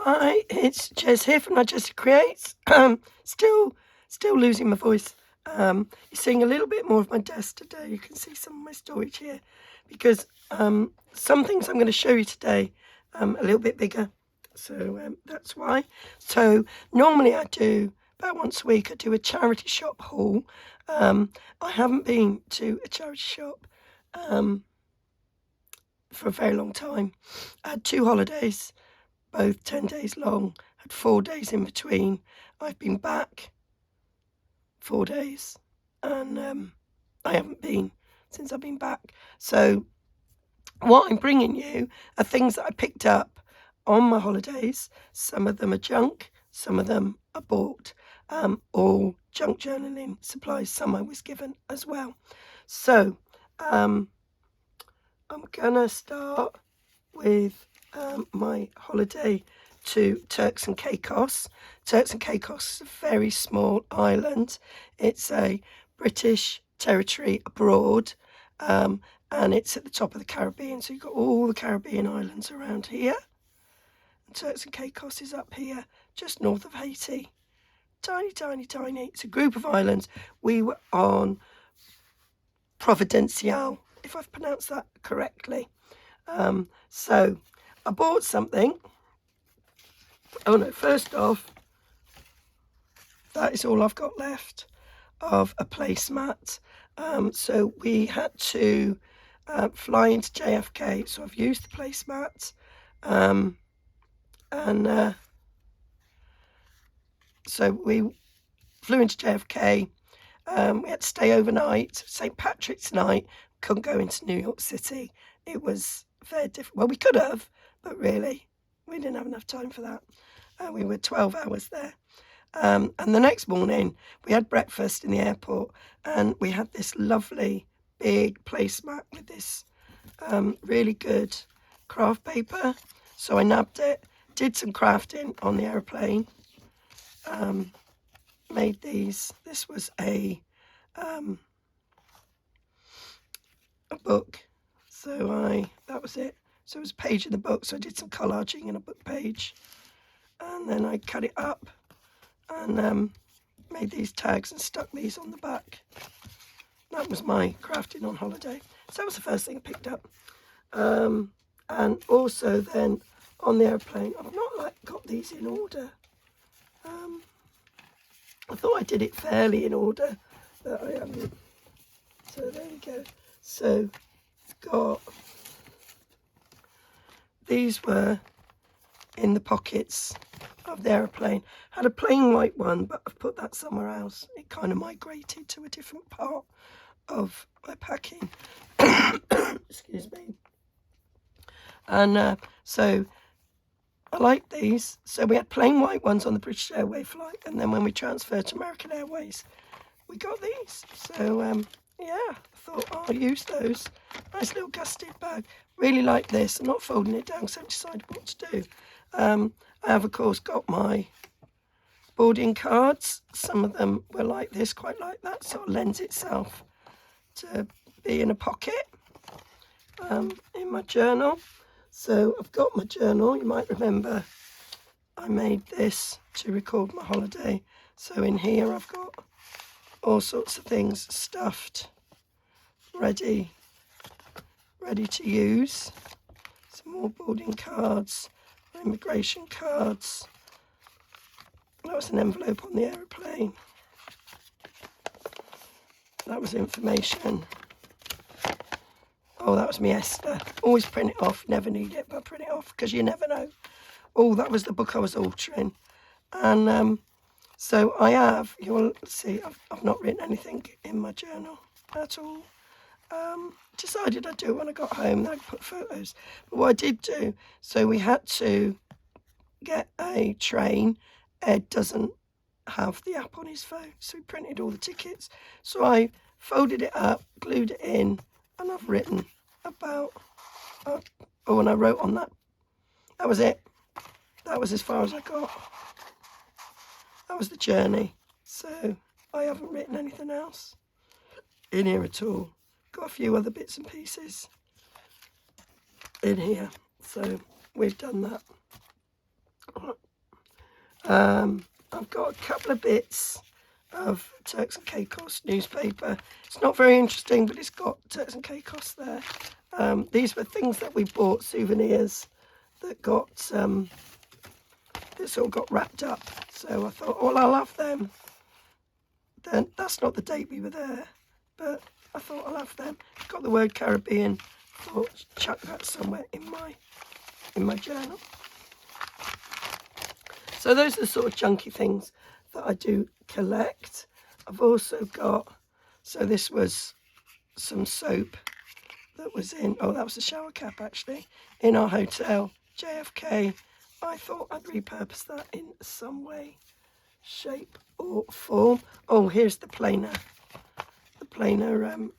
Hi, it's Jez here from Nigezza Creates. Still losing my voice. You're seeing a little bit more of my desk today. You can see some of my storage here because some things I'm going to show you today a little bit bigger. So that's why. So normally I do about once a week. I do a charity shop haul. I haven't been to a charity shop for a very long time. I had 2 holidays, both 10 days long, had 4 days in between. I've been back 4 days and I haven't been since I've been back. So what I'm bringing you are things that I picked up on my holidays. Some of them are junk, some of them are bought, all junk journaling supplies, some I was given as well. So I'm gonna start with my holiday to Turks and Caicos. Turks and Caicos is a very small island. It's a British territory abroad, and it's at the top of the Caribbean. So you've got all the Caribbean islands around here. And Turks and Caicos is up here, just north of Haiti. Tiny, tiny, tiny. It's a group of islands. We were on Providencial, if I've pronounced that correctly. So I bought something. Oh no, first off, that is all I've got left of a placemat. So we had to fly into JFK, so I've used the placemat. So we flew into JFK. We had to stay overnight, St. Patrick's night. Couldn't go into New York City. It was very different. Well, we could have, but really, we didn't have enough time for that. We were 12 hours there. And the next morning, we had breakfast in the airport, and we had this lovely big placemat with this really good craft paper. So I nabbed it, did some crafting on the aeroplane, made these. This was a book. So that was it. So it was a page in the book. So I did some collaging in a book page, and then I cut it up and made these tags and stuck these on the back. That was my crafting on holiday. So that was the first thing I picked up. And also then on the airplane, I've not got these in order. I thought I did it fairly in order, but I haven't. So there we go. So got these were in the pockets of the aeroplane. Had a plain white one, but I've put that somewhere else. It kind of migrated to a different part of my packing. Excuse me. And so I like these. So we had plain white ones on the British Airways flight, and then when we transferred to American Airways, we got these. So yeah, I thought I'll use those. Nice little gusted bag. Really like this. I'm not folding it down because I've decided what to do. I have, of course, got my boarding cards. Some of them were like this, quite like that, so it lends itself to be in a pocket in my journal. So I've got my journal. You might remember I made this to record my holiday. So in here I've got all sorts of things stuffed, ready to use. Some more boarding cards, immigration cards. That was an envelope on the aeroplane. That was information. Oh, that was me Esther. Always print it off, never need it, but print it off because you never know. Oh, that was the book I was altering. And so I have, you'll see, I've not written anything in my journal at all. Decided I'd do it when I got home, then I'd put photos. But what I did do, so we had to get a train. Ed doesn't have the app on his phone, so he printed all the tickets. So I folded it up, glued it in, and I've written about, and I wrote on that. That was it. That was as far as I got. That was the journey. So I haven't written anything else in here at all. Got a few other bits and pieces in here. So we've done that. I've got a couple of bits of Turks and Caicos newspaper. It's not very interesting, but it's got Turks and Caicos there. These were things that we bought, souvenirs that got that sort of got wrapped up. So I thought, well, I'll have them. Then that's not the date we were there, but I thought I'll have them. Got the word Caribbean. Thought chuck that somewhere in my journal. So those are the sort of chunky things that I do collect. I've also got, so this was some soap that was in, oh, that was a shower cap actually, in our hotel, JFK. I thought I'd repurpose that in some way, shape or form. Oh, here's the plainer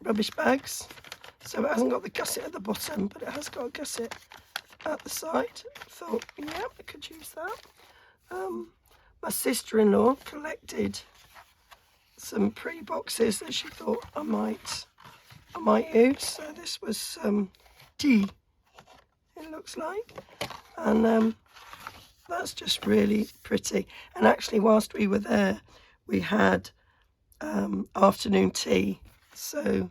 rubbish bags. So it hasn't got the gusset at the bottom, but it has got a gusset at the side. Thought, yeah, I could use that. My sister-in-law collected some pre-boxes that she thought I might use. So this was tea, it looks like, and that's just really pretty. And actually, whilst we were there, we had afternoon tea, so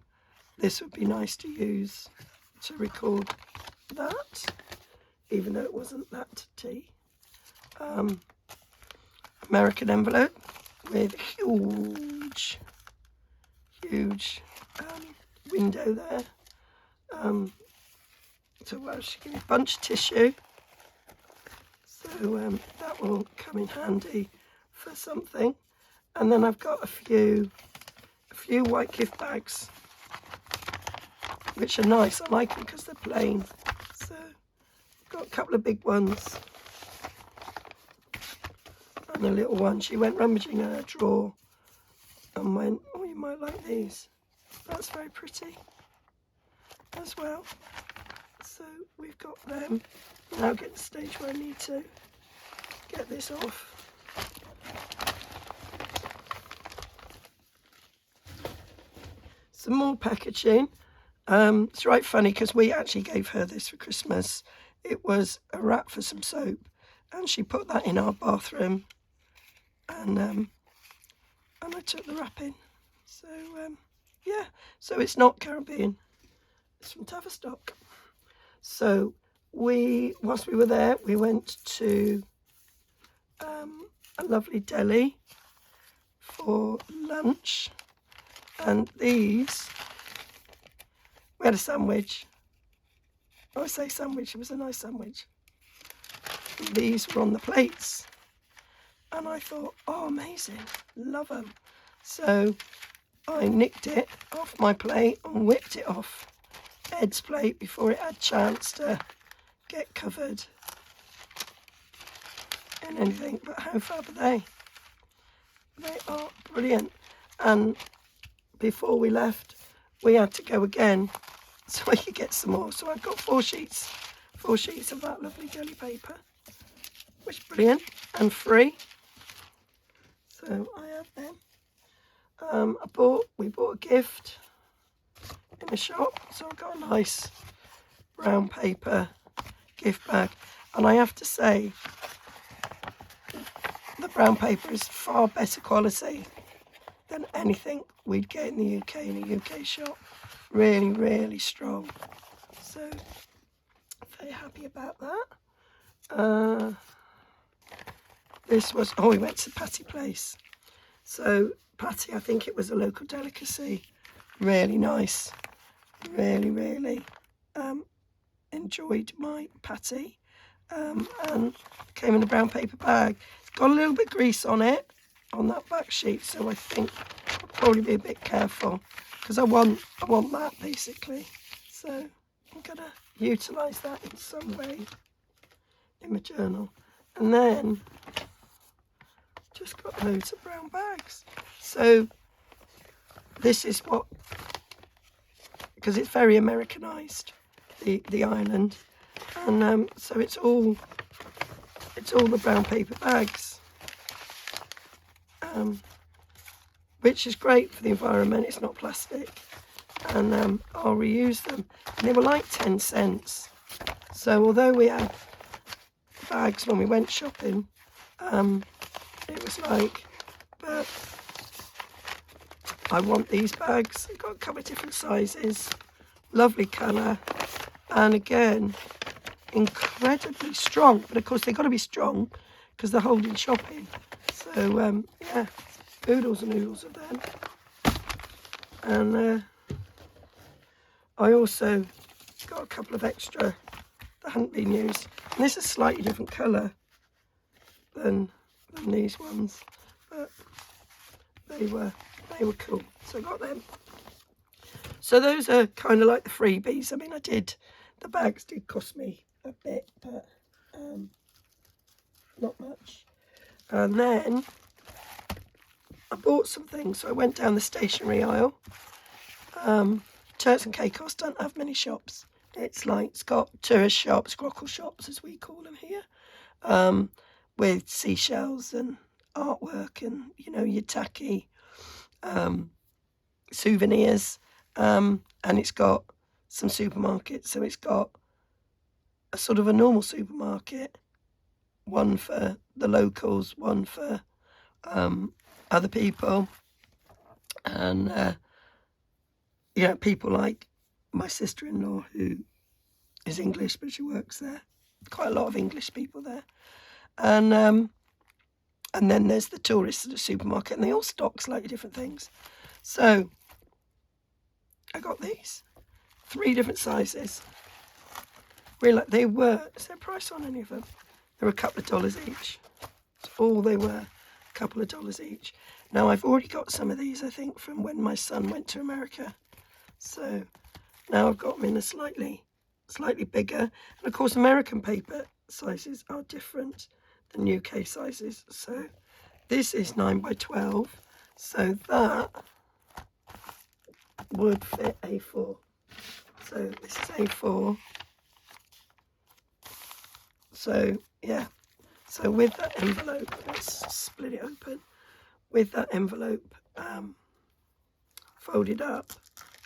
this would be nice to use to record that, even though it wasn't that tea. American envelope with huge window there. So what else she gave me? Bunch of tissue. So that will come in handy for something. And then I've got a few white gift bags, which are nice. I like them because they're plain. So I've got a couple of big ones and a little one. She went rummaging in her drawer and went, oh, you might like these. That's very pretty as well. So we've got them. Now get to the stage where I need to get this off. Some more packaging. It's right funny because we actually gave her this for Christmas. It was a wrap for some soap, and she put that in our bathroom, and I took the wrap in. So yeah, so it's not Caribbean, it's from Tavistock. So whilst we were there, we went to a lovely deli for lunch, and these, we had a sandwich. I say sandwich, it was a nice sandwich. These were on the plates, and I thought, oh, amazing, love them. So I nicked it off my plate and whipped it off Ed's plate before it had a chance to get covered in anything. But how fab are they? They are brilliant. And before we left, we had to go again so I could get some more. So I've got 4 sheets of that lovely deli paper, which is brilliant and free. So I have them. We bought a gift in the shop, so I got a nice brown paper gift bag, and I have to say the brown paper is far better quality than anything we'd get in the UK in a UK shop. Really, really strong. So very happy about that. This was, oh, we went to Patty Place. So Patty, I think it was a local delicacy. Really nice. Really, really enjoyed my patty. And came in a brown paper bag. It's got a little bit of grease on it, on that back sheet, so I think I'll probably be a bit careful because I want that basically. So I'm gonna utilise that in some way in my journal. And then just got loads of brown bags. So this is what, because it's very Americanised, the island, and so it's all the brown paper bags, which is great for the environment. It's not plastic, and I'll reuse them. And they were like 10 cents. So although we had bags when we went shopping, it was like, but I want these bags. I've got a couple of different sizes, lovely colour, and again, incredibly strong. But of course, they've got to be strong because they're holding shopping. So yeah, oodles and oodles of them. And I also got a couple of extra that hadn't been used. And this is a slightly different colour than these ones, but they were cool. So I got them. So those are kind of like the freebies. I mean, the bags did cost me a bit, but not much. And then I bought some things. So I went down the stationery aisle. Turks and Caicos don't have many shops. It's got tourist shops, grockle shops as we call them here, with seashells and artwork and, you know, your tacky souvenirs. And it's got some supermarkets. So it's got a sort of a normal supermarket, one for the locals, one for other people, and you know, people like my sister-in-law, who is English but she works there. Quite a lot of English people there, and then there's the tourists at the supermarket, and they all stock slightly different things. So I got these 3 different sizes. Really, is there a price on any of them? They were a couple of dollars each. That's all they were, a couple of dollars each. Now I've already got some of these, I think, from when my son went to America. So now I've got them in a slightly bigger. And of course, American paper sizes are different than UK sizes. So this is 9 by 12. So that would fit A4. So this is A4. So yeah, so with that envelope, let's split it open. With that envelope folded up,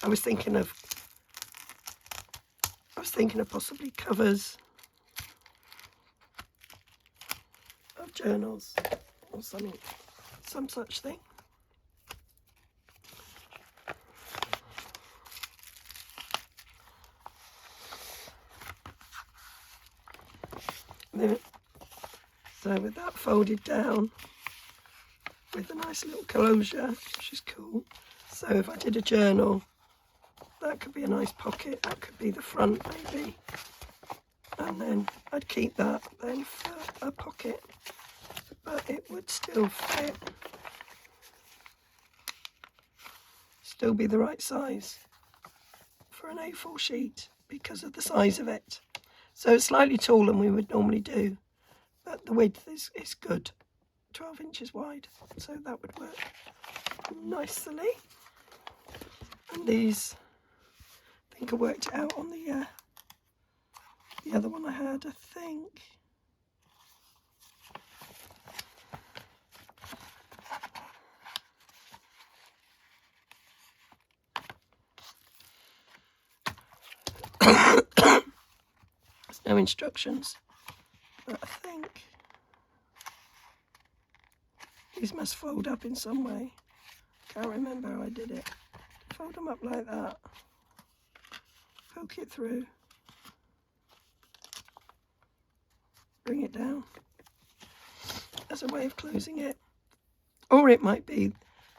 I was thinking of possibly covers of journals or something, some such thing. So with that folded down, with a nice little closure, which is cool. So if I did a journal, that could be a nice pocket. That could be the front maybe. And then I'd keep that then for a pocket. But it would still fit. Still be the right size for an A4 sheet because of the size of it. So it's slightly taller than we would normally do. But the width is good. 12 inches wide, so that would work nicely. And these, I think I worked it out on the other one I had, I think. There's no instructions, but I think these must fold up in some way. Can't remember how I did it. Fold them up like that. Poke it through. Bring it down. As a way of closing it. Or it might be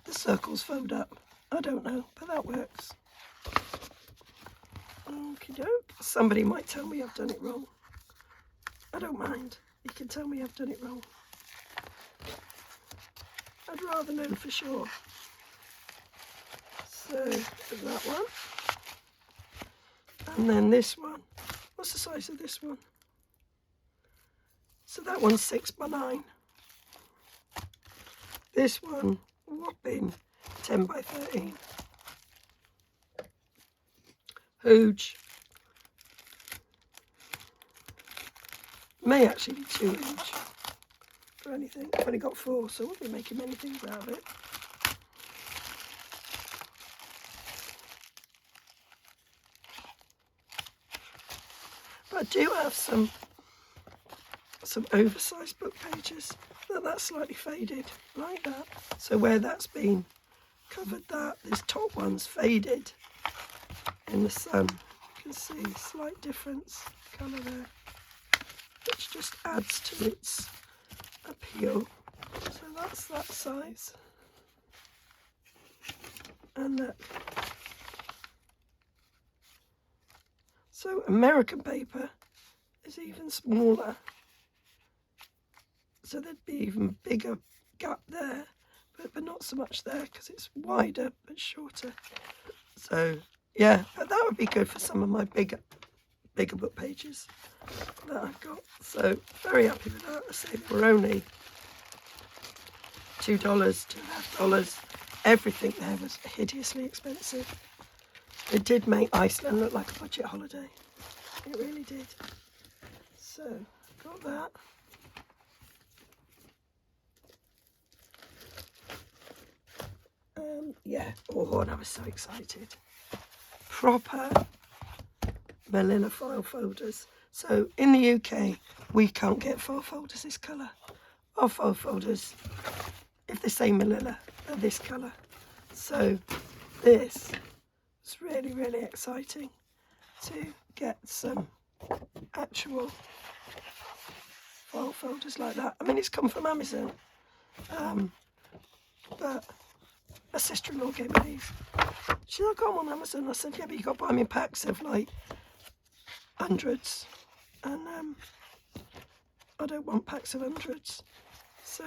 the circles fold up. I don't know, but that works. Okie doke. Somebody might tell me I've done it wrong. I don't mind. You can tell me I've done it wrong. I'd rather know for sure. So, there's that one. And then this one. What's the size of this one? So that one's 6 by 9. This one, whopping 10 by 13. Huge. May actually be too huge for anything. I've only got 4, so I won't be making many things out of it. But I do have some some oversized book pages. That's slightly faded, like that. So where that's been covered, this top one's faded in the sun. You can see a slight difference colour there, which just adds to its appeal. So that's that size. And look. So American paper is even smaller. So there'd be even bigger gap there, but not so much there because it's wider but shorter. So yeah, but that would be good for some of my bigger book pages that I've got. So very happy with that. I say they were only $2, $2.50. Everything there was hideously expensive. It did make Iceland look like a budget holiday. It really did. So got that. Yeah, oh, and I was so excited. Proper manila file folders. So in the UK, we can't get file folders this colour. Our file folders, if they say manila, are this colour. So this is really, really exciting to get some actual file folders like that. I mean, it's come from Amazon, but my sister-in-law gave me these. She said, I got them on Amazon. I said, yeah, but you got to buy me in packs of like hundreds. And I don't want packs of hundreds. So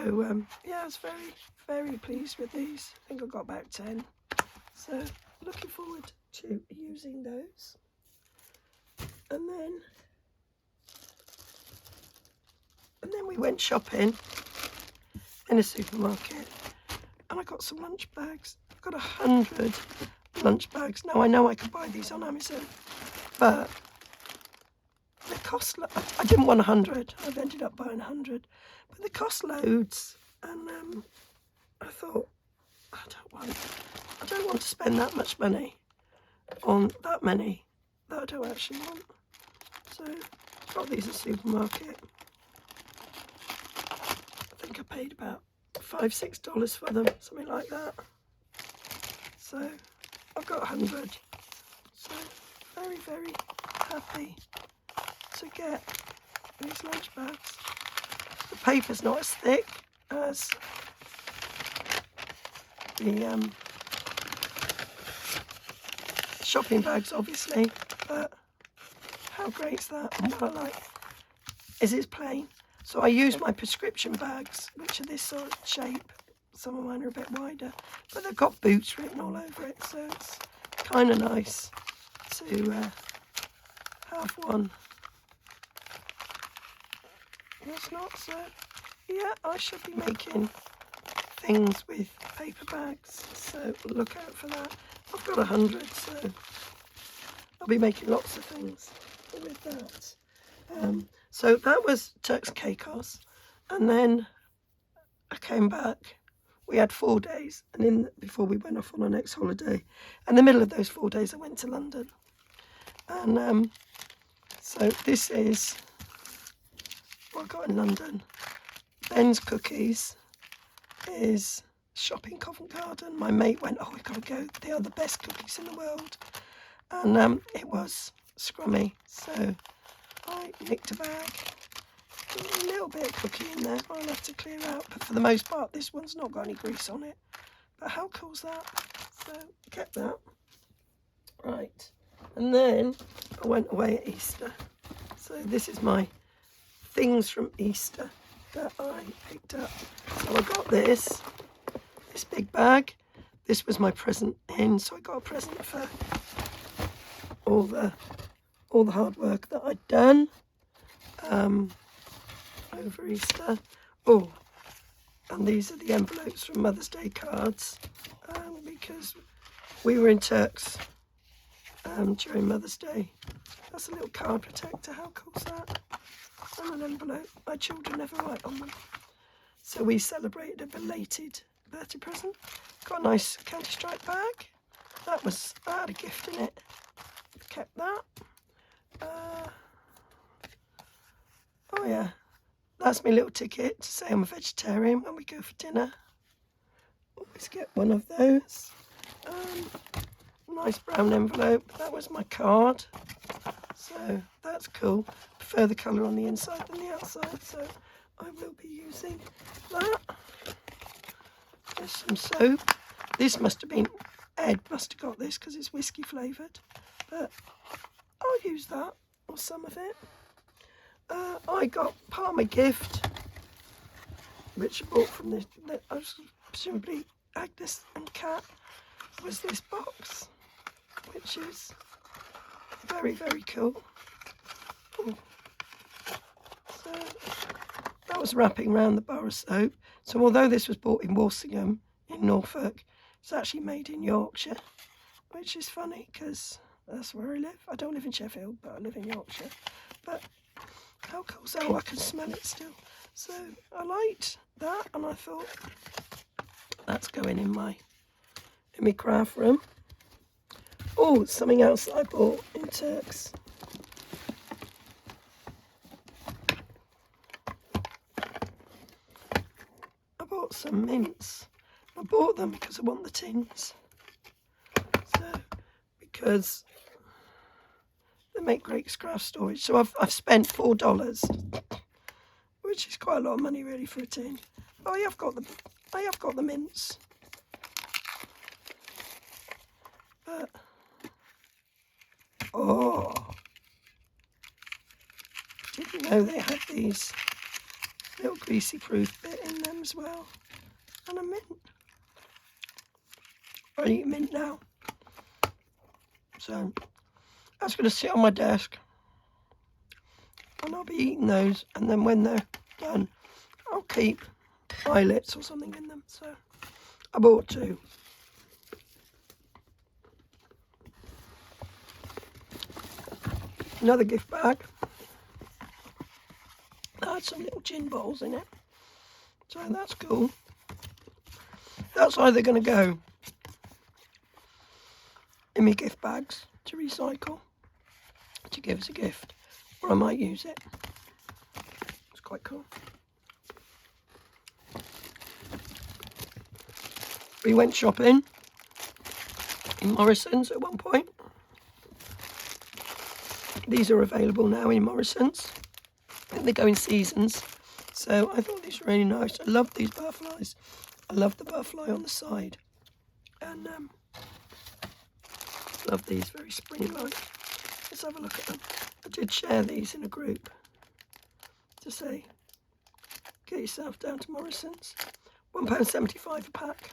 yeah, I was very, very pleased with these. I think I got about 10. So looking forward to using those. And then we went shopping in a supermarket. And I got some lunch bags. I've got 100 lunch bags. Now I know I can buy these on Amazon, but they cost. I didn't want 100. I've ended up buying 100, but they cost loads. And I thought I don't want to spend that much money on that many that I don't actually want. So I got these at the supermarket. I think I paid about $5-6 for them, something like that. So I've got 100. So very, very happy to get these lunch bags. The paper's not as thick as the shopping bags, obviously, but how great's that? And what I like is it's plain. So I use my prescription bags, which are this sort of shape. Some of mine are a bit wider, but they've got Boots written all over it, so it's kind of nice to have one. It's not, so yeah, I should be making things with paper bags, so look out for that. I've got 100, so I'll be making lots of things with that. So that was Turks and Caicos, and then I came back. We had 4 days, and before we went off on our next holiday, in the middle of those 4 days I went to London. And so this is what I got in London. Ben's Cookies is shop in Covent Garden. My mate went, oh, we've got to go, they are the best cookies in the world. And it was scrummy, so I nicked a bag. A little bit of cookie in there, I'll have to clear out, but for the most part this one's not got any grease on it. But how cool's that? So kept that. Right, and then I went away at Easter. So this is my things from Easter that I picked up. So I got this big bag. This was my present in, so I got a present for all the hard work that I'd done over Easter. Oh, and these are the envelopes from Mother's Day cards, because we were in Turks during Mother's Day. That's a little card protector. How cool's that? And an envelope. My children never write on them. So we celebrated a belated birthday present. Got a nice Counter-Strike bag. I had a gift in it. Kept that. Oh yeah, That's my little ticket to say I'm a vegetarian when we go for dinner. Always get one of those. Nice brown envelope. That was my card. So that's cool. Prefer the colour on the inside than the outside, so I will be using that. There's some soap. This must have been, Ed must have got this because it's whiskey flavoured, but I'll use that, or some of it. I got part of my gift, which I bought from this, I was presumably Agnes and Kat, was this box, which is very, very cool. Ooh. So that was wrapping around the bar of soap. So although this was bought in Walsingham in Norfolk, it's actually made in Yorkshire, which is funny because that's where I live. I don't live in Sheffield, but I live in Yorkshire. But how cool. So I can smell it still. So I liked that, and I thought that's going in my craft room. Oh, something else that I bought in Turks. I bought some mints. I bought them because I want the tins. So, because they make great craft storage. So I've spent $4, which is quite a lot of money really for a tin. Oh, I have got the mints. But oh, didn't know they had these little greasy proof bit in them as well. And a mint. I eat mint now. So that's going to sit on my desk. And I'll be eating those. And then when they're done, I'll keep eyelets or something in them. So I bought 2. Another gift bag. That had some little gin bottles in it. So that's cool. That's either going to go in my gift bags to recycle, to give as a gift, or I might use it. It's quite cool. We went shopping in Morrison's at one point. These are available now in Morrison's. I think they go in seasons. So I thought these were really nice. I love these butterflies. I love the butterfly on the side. And love these, very springy-like. Let's have a look at them. I did share these in a group to say, get yourself down to Morrison's. £1.75 a pack.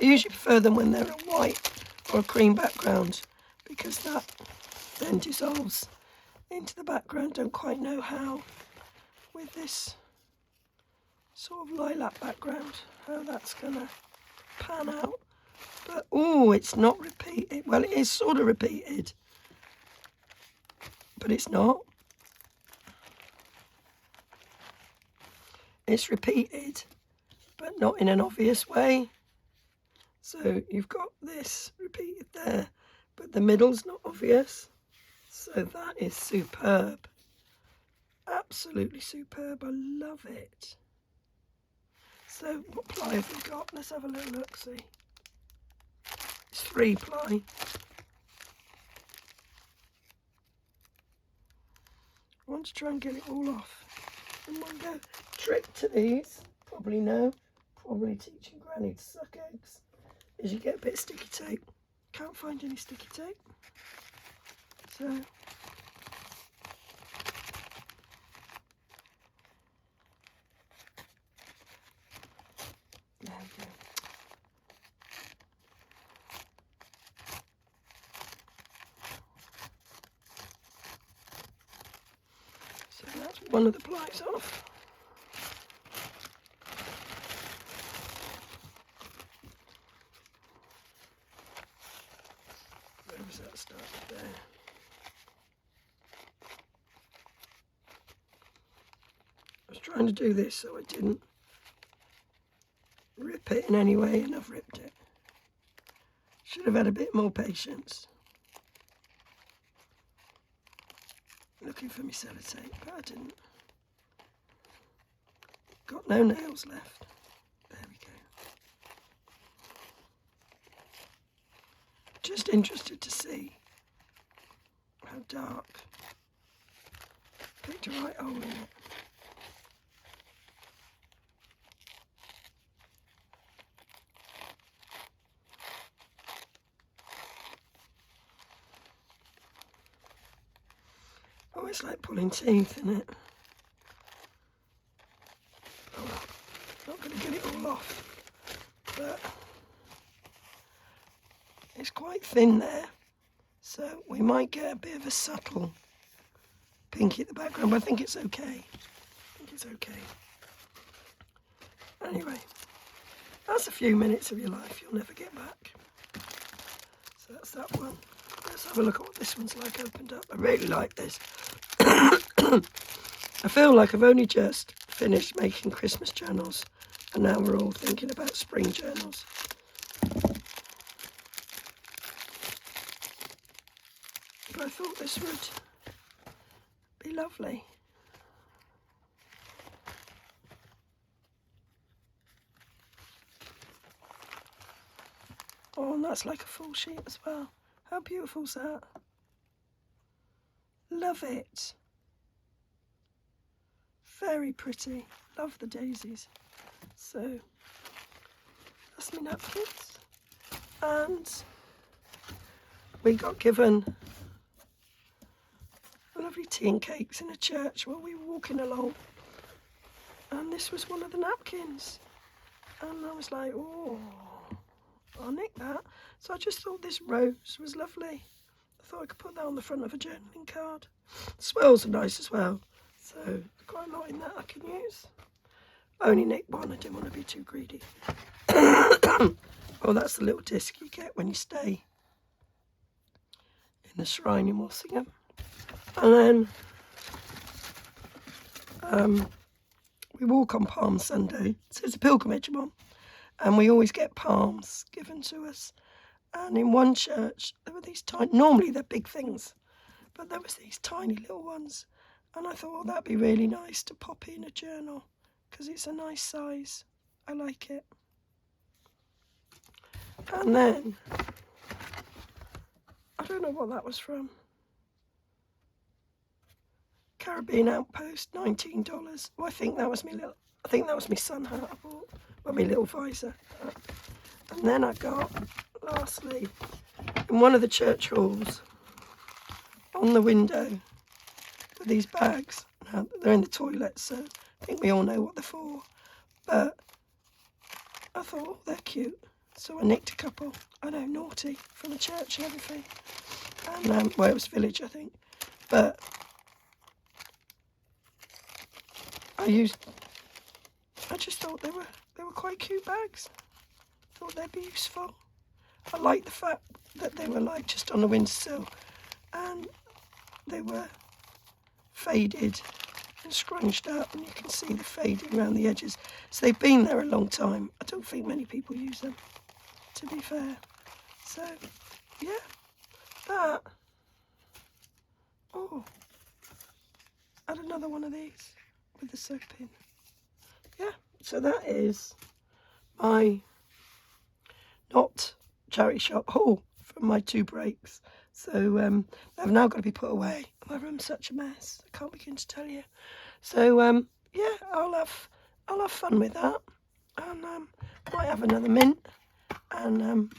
I usually prefer them when they're a white or a cream background because that then dissolves into the background. Don't quite know how with this sort of lilac background, how that's gonna pan out. But oh, it's not repeated. Well, it is sort of repeated, but it's not. It's repeated, but not in an obvious way. So you've got this repeated there, but the middle's not obvious. So that is superb. Absolutely superb. I love it. So what ply have we got? Let's have a little look, see. It's 3 ply. I want to try and get it all off in one go. Trick to these, probably know, probably teaching Granny to suck eggs, is you get a bit of sticky tape. Can't find any sticky tape. So there we go. So that's one of the plies off. Where was that started there? I was trying to do this so I didn't rip it in any way, and I've ripped it. Should have had a bit more patience. looking for my sellotape, but I didn't. Got no nails left. There we go. Just interested to see how dark. Picked a right hole in it. Oh, it's like pulling teeth, isn't it? Oh, not going to get it all off, but it's quite thin there, so we might get a bit of a subtle pinky at the background, but I think it's okay. I think it's okay. Anyway, that's a few minutes of your life you'll never get back. So that's that one. Let's have a look at what this one's like opened up. I really like this. I feel like I've only just finished making Christmas journals, and now we're all thinking about spring journals. But I thought this would be lovely. Oh, and that's like a full sheet as well. How beautiful is that? Love it. Very pretty. Love the daisies. So, that's my napkins. And we got given lovely tea and cakes in a church while we were walking along. And this was one of the napkins. And I was like, oh, I'll nick that. So I just thought this rose was lovely. I thought I could put that on the front of a journaling card. The swirls are nice as well. So quite a lot in that I can use. I only nicked one, I didn't want to be too greedy. Oh, that's the little disc you get when you stay in the shrine in Walsingham. And then we walk on Palm Sunday. So it's a pilgrimage one. And we always get palms given to us. And in one church, there were these tiny, normally they're big things, but there was these tiny little ones. And I thought, oh, that'd be really nice to pop in a journal, because it's a nice size. I like it. And then, I don't know what that was from. Caribbean Outpost, $19. Oh, I think that was my sun hat I bought. Well, my little visor hat. And then I got, lastly, in one of the church halls, on the window, were these bags. Now, they're in the toilet, so I think we all know what they're for. But I thought, oh, they're cute. So I nicked a couple. I know, naughty, from the church and everything. And, well, it was Village, I think. But I just thought they were quite cute bags. Thought they'd be useful. I like the fact that they were like just on the windowsill, and they were faded and scrunched up, and you can see the fading around the edges. So they've been there a long time. I don't think many people use them, to be fair. So, yeah, that. Oh, add another one of these with the soap in. Yeah, so that is my not charity shop haul from my 2 breaks. So they've now got to be put away. My room's such a mess, I can't begin to tell you. So yeah, I'll have fun with that, and might have another mint. And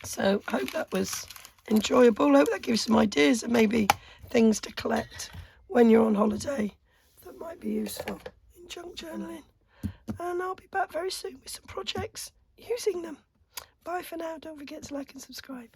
so I hope that was enjoyable. I hope that gives some ideas and maybe things to collect when you're on holiday that might be useful in junk journaling. And I'll be back very soon with some projects using them. Bye for now. Don't forget to like and subscribe.